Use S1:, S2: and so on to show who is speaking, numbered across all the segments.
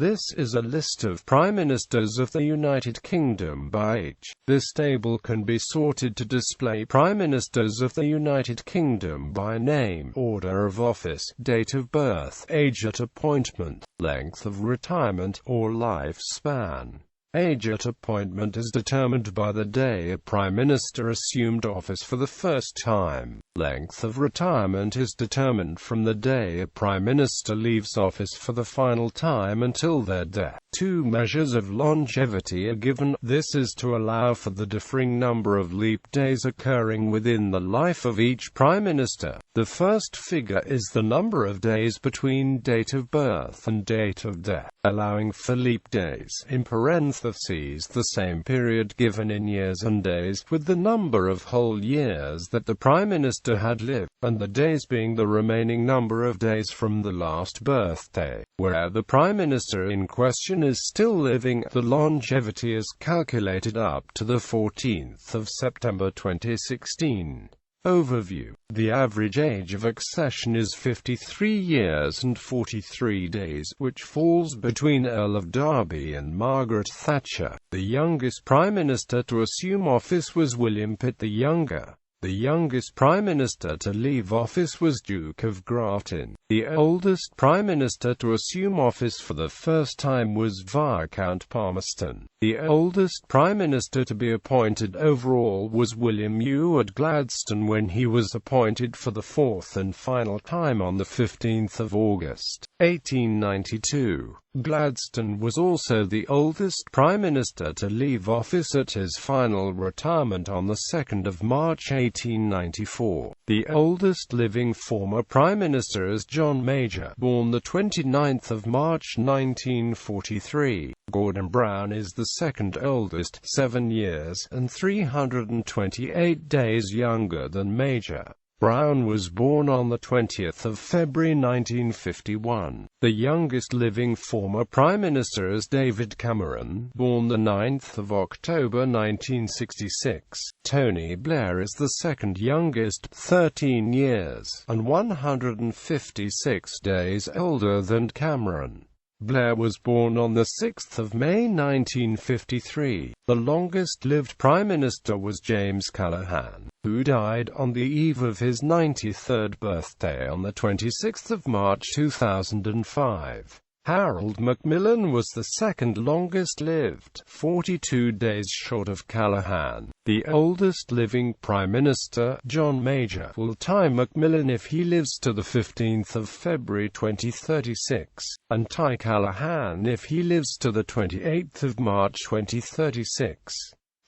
S1: This is a list of Prime Ministers of the United Kingdom by age. This table can be sorted to display Prime Ministers of the United Kingdom by name, order of office, date of birth, age at appointment, length of retirement, or lifespan. Age at appointment is determined by the day a Prime Minister assumed office for the first time. Length of retirement is determined from the day a Prime Minister leaves office for the final time until their death. Two measures of longevity are given. This is to allow for the differing number of leap days occurring within the life of each Prime Minister. The first figure is the number of days between date of birth and date of death, allowing for leap days, in parentheses the same period given in years and days, with the number of whole years that the Prime Minister had lived, and the days being the remaining number of days from the last birthday. Where the Prime Minister in question is still living, the longevity is calculated up to the 14th of September 2016. Overview. The average age of accession is 53 years and 43 days, which falls between Earl of Derby and Margaret Thatcher. The youngest Prime Minister to assume office was William Pitt the Younger. The youngest Prime Minister to leave office was Duke of Grafton. The oldest Prime Minister to assume office for the first time was Viscount Palmerston. The oldest Prime Minister to be appointed overall was William Ewart Gladstone when he was appointed for the fourth and final time on the 15th of August, 1892. Gladstone was also the oldest Prime Minister to leave office at his final retirement on the 2nd of March 1894. The oldest living former Prime Minister is John Major, born the 29th of March 1943. Gordon Brown is the second oldest, 7 years and 328 days younger than Major. Brown was born on the 20th of February 1951. The youngest living former Prime Minister is David Cameron, born the 9th of October 1966. Tony Blair is the second youngest, 13 years and 156 days older than Cameron. Blair was born on the 6th of May 1953. The longest-lived Prime Minister was James Callaghan, who died on the eve of his 93rd birthday on the 26th of March 2005. Harold Macmillan was the second longest-lived, 42 days short of Callaghan. The oldest living Prime Minister, John Major, will time Macmillan if he lives to the 15th of February 2036, and tie Callaghan if he lives to the 28th of March 2036.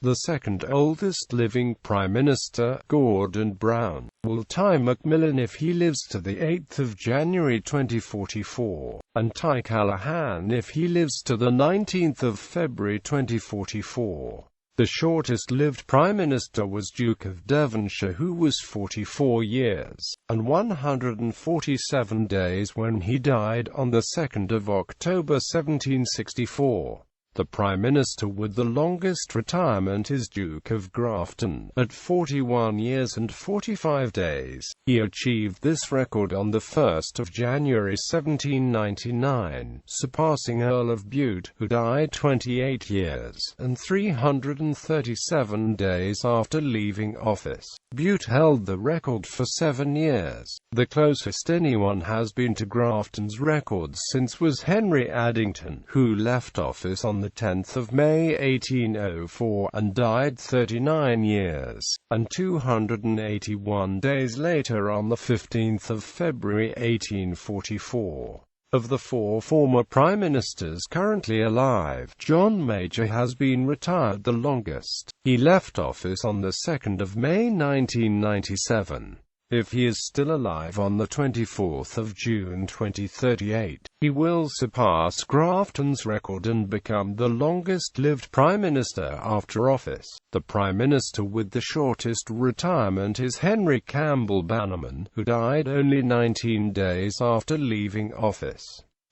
S1: The second oldest living Prime Minister, Gordon Brown, will tie Macmillan if he lives to the 8th of January 2044, and tie Callaghan if he lives to the 19th of February 2044. The shortest-lived Prime Minister was Duke of Devonshire, who was 44 years and 147 days when he died on the 2nd of October 1764. The Prime Minister with the longest retirement is Duke of Grafton, at 41 years and 45 days. He achieved this record on the 1st of January 1799, surpassing Earl of Bute, who died 28 years and 337 days after leaving office. Bute held the record for 7 years. The closest anyone has been to Grafton's records since was Henry Addington, who left office on the 10th of May 1804 and died 39 years and 281 days later on the 15th of February 1844. Of the 4 former Prime Ministers currently alive, John Major has been retired the longest. He left office on the 2nd of May 1997. If he is still alive on the 24th of June 2038, he will surpass Grafton's record and become the longest-lived Prime Minister after office. The Prime Minister with the shortest retirement is Henry Campbell Bannerman, who died only 19 days after leaving office.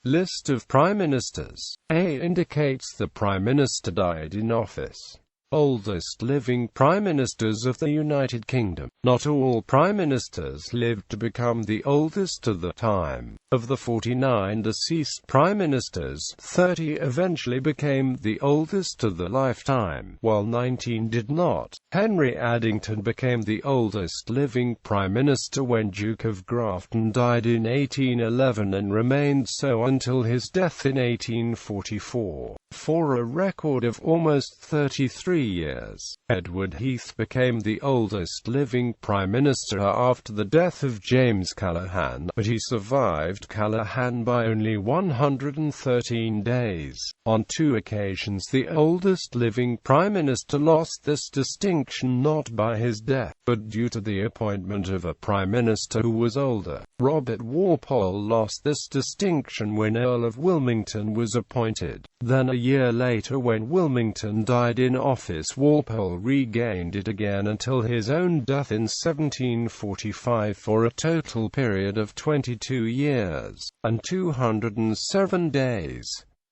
S1: List of Prime Ministers. A indicates the Prime Minister died in office. Oldest living Prime Ministers of the United Kingdom. Not all Prime Ministers lived to become the oldest at the time. Of the 49 deceased Prime Ministers, 30 eventually became the oldest of the lifetime, while 19 did not. Henry Addington became the oldest living Prime Minister when Duke of Grafton died in 1811 and remained so until his death in 1844. For a record of almost 33 years. Edward Heath became the oldest living Prime Minister after the death of James Callaghan, but he survived Callaghan by only 113 days. On 2 occasions the oldest living Prime Minister lost this distinction not by his death, but due to the appointment of a Prime Minister who was older. Robert Walpole lost this distinction when Earl of Wilmington was appointed. Then a year later, when Wilmington died in office, Walpole regained it again until his own death in 1745 for a total period of 22 years and 207 days.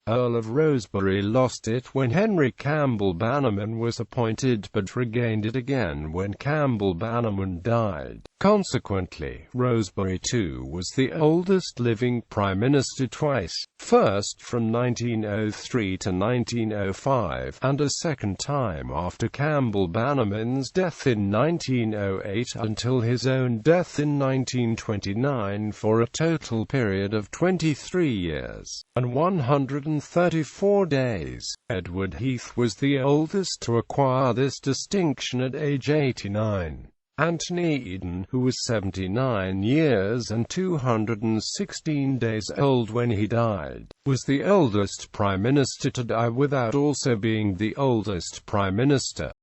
S1: Earl of Rosebery lost it when Henry Campbell Bannerman was appointed, but regained it again when Campbell Bannerman died. Consequently, Rosebery too was the oldest living Prime Minister twice, first from 1903 to 1905, and a second time after Campbell Bannerman's death in 1908 until his own death in 1929 for a total period of 23 years and 134 days. Edward Heath was the oldest to acquire this distinction at age 89. Anthony Eden, who was 79 years and 216 days old when he died, was the oldest Prime Minister to die without also being the oldest Prime Minister.